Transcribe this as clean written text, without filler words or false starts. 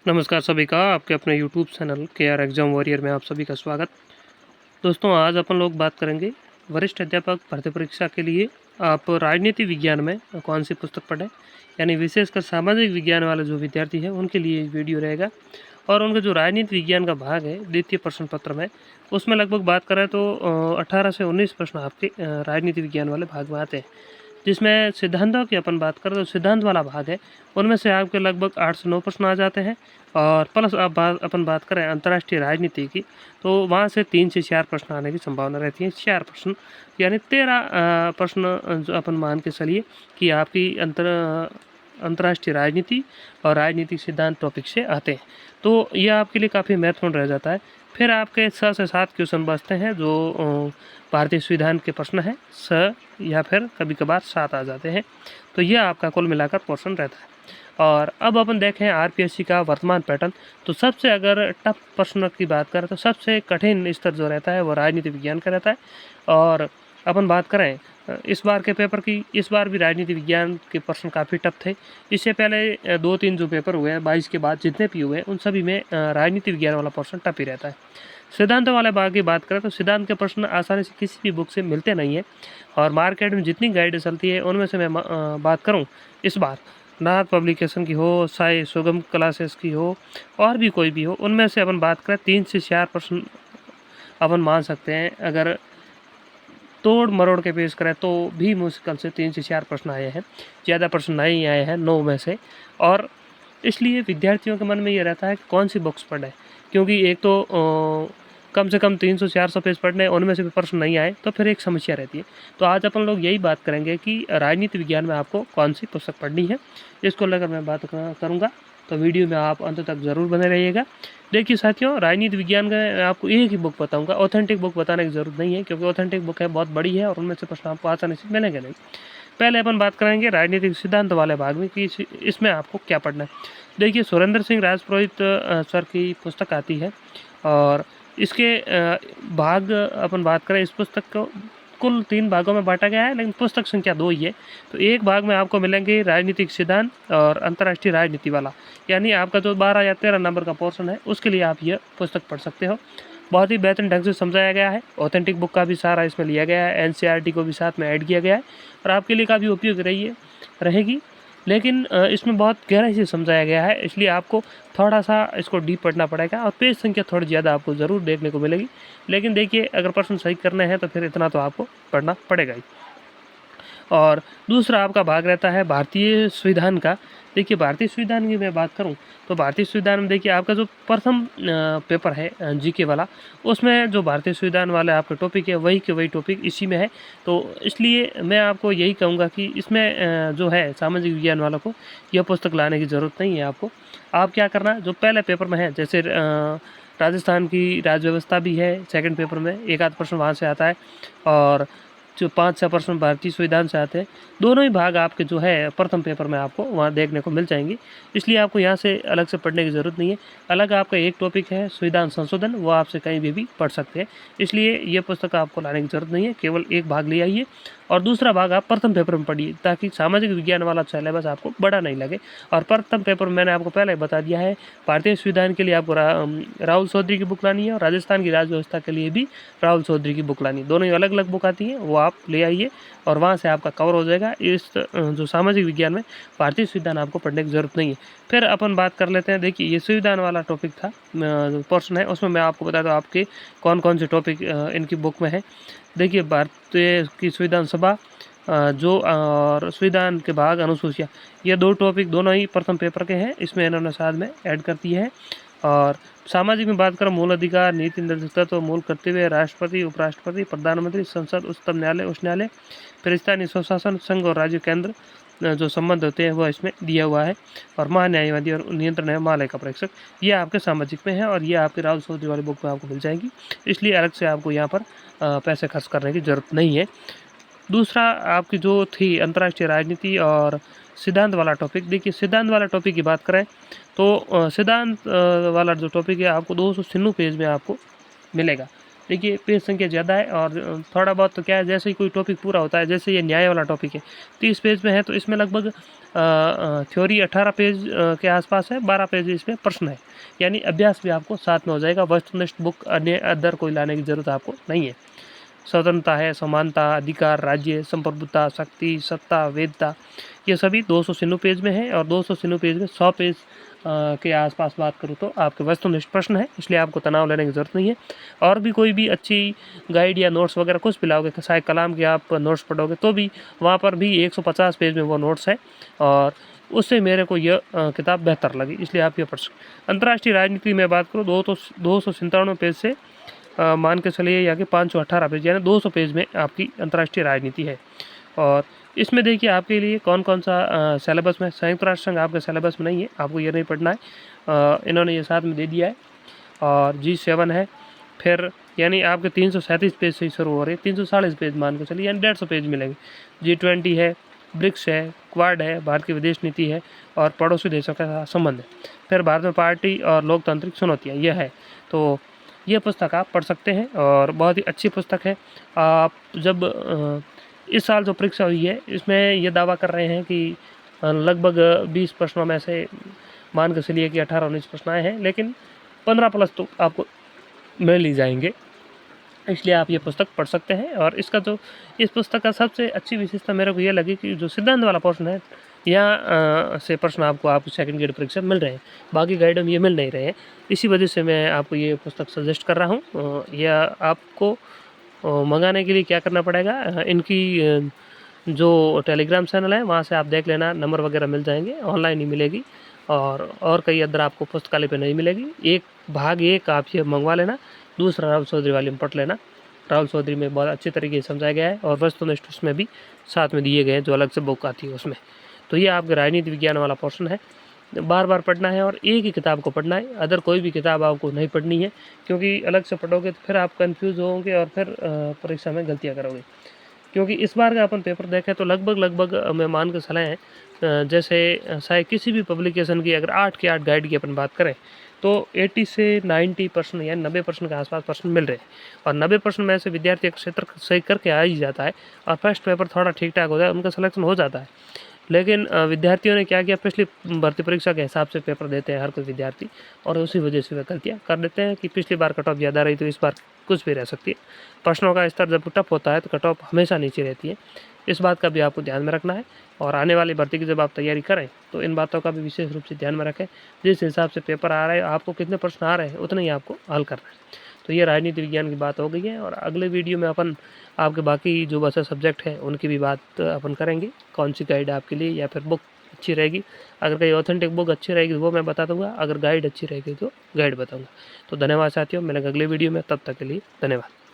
नमस्कार सभी का आपके अपने यूट्यूब चैनल के आर एग्जाम वॉरियर में आप सभी का स्वागत। दोस्तों आज अपन लोग बात करेंगे वरिष्ठ अध्यापक भर्ती परीक्षा के लिए आप राजनीति विज्ञान में कौन सी पुस्तक पढ़ें, यानी विशेषकर सामाजिक विज्ञान वाले जो विद्यार्थी हैं उनके लिए वीडियो रहेगा। और उनका जो राजनीति विज्ञान का भाग है द्वितीय प्रश्न पत्र में, उसमें लगभग बात करें तो 18 से 19 प्रश्न आपके राजनीति विज्ञान वाले भाग में आते हैं। जिसमें सिद्धांतों की अपन बात करें तो सिद्धांत वाला भाग है, उनमें से आपके लगभग 8 से 9 प्रश्न आ जाते हैं। और प्लस अपन बात करें अंतर्राष्ट्रीय राजनीति की, तो वहाँ से 3 से 4 प्रश्न आने की संभावना रहती है। 4 प्रश्न यानी 13 प्रश्न जो अपन मान के चलिए कि आपकी अंतर्राष्ट्रीय राजनीति और राजनीतिक सिद्धांत टॉपिक से आते हैं, तो यह आपके लिए काफ़ी महत्वपूर्ण रह जाता है। फिर आपके 6 से 7 क्वेश्चन बचते हैं जो भारतीय संविधान के प्रश्न हैं, 6 या फिर कभी कभार 7 आ जाते हैं, तो यह आपका कुल मिलाकर पोर्शन रहता है। और अब अपन देखें आरपीएससी का वर्तमान पैटर्न, तो सबसे अगर टफ प्रश्न की बात करें तो सबसे कठिन स्तर जो रहता है वो राजनीति विज्ञान का रहता है। और अपन बात करें इस बार के पेपर की, इस बार भी राजनीति विज्ञान के प्रश्न काफ़ी टफ थे। इससे पहले 2-3 जो पेपर हुए हैं 22 के बाद जितने भी हुए हैं उन सभी में राजनीति विज्ञान वाला पोर्शन टफ ही रहता है। सिद्धांत वाले भाग की बात करें तो सिद्धांत के प्रश्न आसानी से किसी भी बुक से मिलते नहीं हैं, और मार्केट में जितनी गाइड चलती है उनमें से मैं बात करूं इस बार नाथ पब्लिकेशन की हो, साई सुगम क्लासेस की हो, और भी कोई भी हो, उनमें से अपन बात करें 3 से 4 प्रश्न अपन मान सकते हैं। अगर तोड़ मरोड़ के पेश करें तो भी मुश्किल से 3 से 4 प्रश्न आए हैं, ज़्यादा प्रश्न नहीं आए हैं 9 में से। और इसलिए विद्यार्थियों के मन में ये रहता है कि कौन सी बुक्स पढ़ें, क्योंकि एक तो कम से कम 300-400 पेज पढ़ने, उनमें से भी प्रश्न नहीं आए तो फिर एक समस्या रहती है। तो आज अपन लोग यही बात करेंगे कि राजनीति विज्ञान में आपको कौन सी पुस्तक पढ़नी है, इसको लेकर मैं बात करूँगा। तो वीडियो में आप अंत तक ज़रूर बने रहिएगा। देखिए साथियों, राजनीति विज्ञान का आपको एक ही बुक बताऊंगा, ऑथेंटिक बुक बताने की ज़रूरत नहीं है, क्योंकि ऑथेंटिक बुक है बहुत बड़ी है और उनमें से प्रश्न आपको आसानी से मिलेंगे नहीं। पहले अपन बात करेंगे राजनीतिक सिद्धांत वाले भाग में कि इसमें आपको क्या पढ़ना है। देखिए सुरेंद्र सिंह राजपुरोहित सर की पुस्तक आती है, और इसके भाग अपन बात करें, इस पुस्तक को कुल 3 भागों में बांटा गया है, लेकिन पुस्तक संख्या 2 ही है। तो एक भाग में आपको मिलेंगे राजनीतिक सिद्धांत और अंतर्राष्ट्रीय राजनीति वाला, यानी आपका जो 12 या 13 नंबर का पोर्शन है उसके लिए आप यह पुस्तक पढ़ सकते हो। बहुत ही बेहतरीन ढंग से समझाया गया है, ऑथेंटिक बुक का भी सारा इसमें लिया गया है, एनसीईआरटी को भी साथ में ऐड किया गया है, और आपके लिए काफ़ी उपयोगी रहेगी। लेकिन इसमें बहुत गहराई से समझाया गया है, इसलिए आपको थोड़ा सा इसको डीप पढ़ना पड़ेगा, और पेज संख्या थोड़ी ज़्यादा आपको ज़रूर देखने को मिलेगी। लेकिन देखिए अगर प्रश्न सही करने हैं तो फिर इतना तो आपको पढ़ना पड़ेगा ही। और दूसरा आपका भाग रहता है भारतीय संविधान का। देखिए भारतीय संविधान की मैं बात करूं तो भारतीय संविधान में देखिए आपका जो प्रथम पेपर है जीके वाला, उसमें जो भारतीय संविधान वाले आपके टॉपिक है वही के वही टॉपिक इसी में है। तो इसलिए मैं आपको यही कहूँगा कि इसमें जो है सामाजिक विज्ञान वालों को यह पुस्तक लाने की ज़रूरत नहीं है। आपको आप क्या करना, जो पहले पेपर में है, जैसे राजस्थान की राज्य व्यवस्था भी है, सेकंड पेपर में एक आध प्रश्न वहाँ से आता है, और जो 5-6 प्रश्न भारतीय संविधान से आते हैं। दोनों ही भाग आपके जो है प्रथम पेपर में आपको वहाँ देखने को मिल जाएंगे, इसलिए आपको यहाँ से अलग से पढ़ने की ज़रूरत नहीं है। अलग आपका एक टॉपिक है संविधान संशोधन, वो आपसे कहीं भी पढ़ सकते हैं, इसलिए ये पुस्तक आपको लाने की ज़रूरत नहीं है, केवल एक भाग ले आइए और दूसरा भाग आप प्रथम पेपर में पढ़िए, ताकि सामाजिक विज्ञान वाला सिलेबस आपको बड़ा नहीं लगे। और प्रथम पेपर में मैंने आपको पहले ही बता दिया है, भारतीय संविधान के लिए आपको राहुल चौधरी की बुक लानी है, और राजस्थान की राज्य व्यवस्था के लिए भी राहुल चौधरी की बुक लानी है। दोनों ही अलग अलग बुक आती हैं, वो आप ले आइए और वहाँ से आपका कवर हो जाएगा। इस जो सामाजिक विज्ञान में भारतीय संविधान आपको पढ़ने की ज़रूरत नहीं है। फिर अपन बात कर लेते हैं, देखिए ये संविधान वाला टॉपिक था जो पोर्शन है, उसमें मैं आपको बता दूँ आपके कौन कौन से टॉपिक इनकी बुक में है। देखिए भारतीय की संविधान सभा जो और संविधान के भाग अनुसूचियाँ, ये 2 टॉपिक दोनों ही प्रथम पेपर के हैं, इसमें इन्होंने साथ में ऐड कर दिए हैं। और सामाजिक में बात करें, मूल अधिकार, नीति निर्देशिका, तो मूल कर्तव्य, राष्ट्रपति, उपराष्ट्रपति, प्रधानमंत्री, संसद, उच्चतम न्यायालय, उच्च न्यायालय, फिर स्थानीय स्वशासन, संघ और राज्य केंद्र जो संबंध होते हैं वह इसमें दिया हुआ है, और महान्यायवादी और नियंत्रण है महालेखा परीक्षक, ये आपके सामाजिक में है, और ये आपके राहुल चौधरी वाली बुक में आपको मिल जाएगी, इसलिए अलग से आपको यहाँ पर पैसे खर्च करने की ज़रूरत नहीं है। दूसरा आपकी जो थी अंतर्राष्ट्रीय राजनीति और सिद्धांत वाला टॉपिक, देखिए सिद्धांत वाला टॉपिक की बात करें तो सिद्धांत वाला जो टॉपिक है आपको 296 पेज में आपको मिलेगा। देखिए पेज संख्या ज़्यादा है और थोड़ा बहुत तो क्या है, जैसे ही कोई टॉपिक पूरा होता है, जैसे ये न्याय वाला टॉपिक है 30 पेज में है, तो इसमें लगभग थ्योरी 18 पेज के आसपास है, 12 पेज इसमें प्रश्न है, यानी अभ्यास भी आपको साथ में हो जाएगा। वस्तुनिष्ठ बुक अन्य अदर कोई लाने की ज़रूरत आपको नहीं है। स्वतंत्रता है, समानता, अधिकार, राज्य, संप्रभुता, शक्ति, सत्ता, वेदता, ये सभी 296 पेज में है और 296 पेज में 100 पेज के आसपास बात करूँ तो आपके वस्तुनिष्ठ प्रश्न है, इसलिए आपको तनाव लेने की ज़रूरत नहीं है। और भी कोई भी अच्छी गाइड या नोट्स वगैरह कुछ भी लाओगे, शायद कलाम के आप नोट्स पढ़ोगे तो भी वहाँ पर भी 150 पेज में वो नोट्स है और उससे मेरे को यह किताब बेहतर लगी, इसलिए आप ये पढ़ सकते। अंतर्राष्ट्रीय राजनीति में बात करूँ 297 पेज से मान के चलिए या कि 518 पेज, यानी 200 पेज में आपकी अंतर्राष्ट्रीय राजनीति है। और इसमें देखिए आपके लिए कौन कौन सा सिलेबस में, संयुक्त राष्ट्र संघ आपके सिलेबस में नहीं है, आपको ये नहीं पढ़ना है, इन्होंने ये साथ में दे दिया है। और G7 है, फिर यानी आपके 337 पेज से शुरू हो रही है, 340 पेज मान के चलिए, यानी 150 पेज मिलेंगे। G20 है, ब्रिक्स है, क्वाड है, भारत की विदेश नीति है और पड़ोसी देशों का संबंध है। फिर भारत में पार्टी और लोकतांत्रिक चुनौतियाँ, यह है। तो ये पुस्तक आप पढ़ सकते हैं और बहुत ही अच्छी पुस्तक है। आप जब इस साल जो परीक्षा हुई है इसमें ये दावा कर रहे हैं कि लगभग 20 प्रश्नों में से मान के चलिए कि 18-19 प्रश्न आए हैं, लेकिन 15 प्लस तो आपको मिल ही जाएंगे, इसलिए आप ये पुस्तक पढ़ सकते हैं। और इसका जो इस पुस्तक का सबसे अच्छी विशेषता मेरे को ये लगी कि जो सिद्धांत वाला पोर्शन है यहाँ से प्रश्न आपको सेकंड ग्रेड परीक्षा मिल रहे हैं, बाकी गाइड में ये मिल नहीं रहे हैं। इसी वजह से मैं आपको ये पुस्तक सजेस्ट कर रहा हूँ। या आपको मंगाने के लिए क्या करना पड़ेगा, इनकी जो टेलीग्राम चैनल है वहाँ से आप देख लेना, नंबर वगैरह मिल जाएंगे, ऑनलाइन ही मिलेगी और कई अदर आपको पुस्तकालय पे नहीं मिलेगी। एक भाग एक आप ये मंगवा लेना, दूसरा राहुल चौधरी वाले में पढ़ लेना। राहुल चौधरी में बहुत अच्छे तरीके से समझाया गया है और वस्तुनिष्ठ उसमें भी साथ में दिए गए हैं, जो अलग से बुक आती है उसमें। तो ये आपके राजनीति विज्ञान वाला पोर्शन है, बार बार पढ़ना है और एक ही किताब को पढ़ना है, अदर कोई भी किताब आपको नहीं पढ़नी है, क्योंकि अलग से पढ़ोगे तो फिर आप कंफ्यूज होंगे और फिर परीक्षा में गलतियाँ करोगे। क्योंकि इस बार का अपन पेपर देखें तो लगभग मैं मान के चले जैसे शायद किसी भी पब्लिकेशन की अगर 8 के 8 गाइड की अपन बात करें तो 80 से 90% यानी 90% के आसपास प्रश्न मिल रहे हैं और 90% में से विद्यार्थी क्षेत्र सही करके आ ही जाता है और फर्स्ट पेपर थोड़ा ठीक ठाक हो जाए, उनका सिलेक्शन हो जाता है। लेकिन विद्यार्थियों ने क्या किया, पिछली भर्ती परीक्षा के हिसाब से पेपर देते हैं हर कोई विद्यार्थी और उसी वजह से वे गलतियाँ कर देते हैं कि पिछली बार कट ऑफ ज़्यादा रही तो इस बार कुछ भी रह सकती है। प्रश्नों का स्तर जब टफ होता है तो कट ऑफ हमेशा नीचे रहती है, इस बात का भी आपको ध्यान में रखना है। और आने वाली भर्ती की जब आप तैयारी करें तो इन बातों का भी विशेष रूप से ध्यान में रखें। जिस हिसाब से पेपर आ रहा है, आपको कितने प्रश्न आ रहे हैं उतने ही आपको हल करना है। तो ये राजनीति विज्ञान की बात हो गई है और अगले वीडियो में अपन आपके बाकी जो बचा सब्जेक्ट है उनकी भी बात अपन करेंगे, कौन सी गाइड आपके लिए या फिर बुक अच्छी रहेगी। अगर कहीं ऑथेंटिक बुक अच्छी रहेगी तो वो मैं बता दूंगा, अगर गाइड अच्छी रहेगी तो गाइड बताऊंगा। तो धन्यवाद साथियों, मिलेंगे अगले वीडियो में, तब तक के लिए धन्यवाद।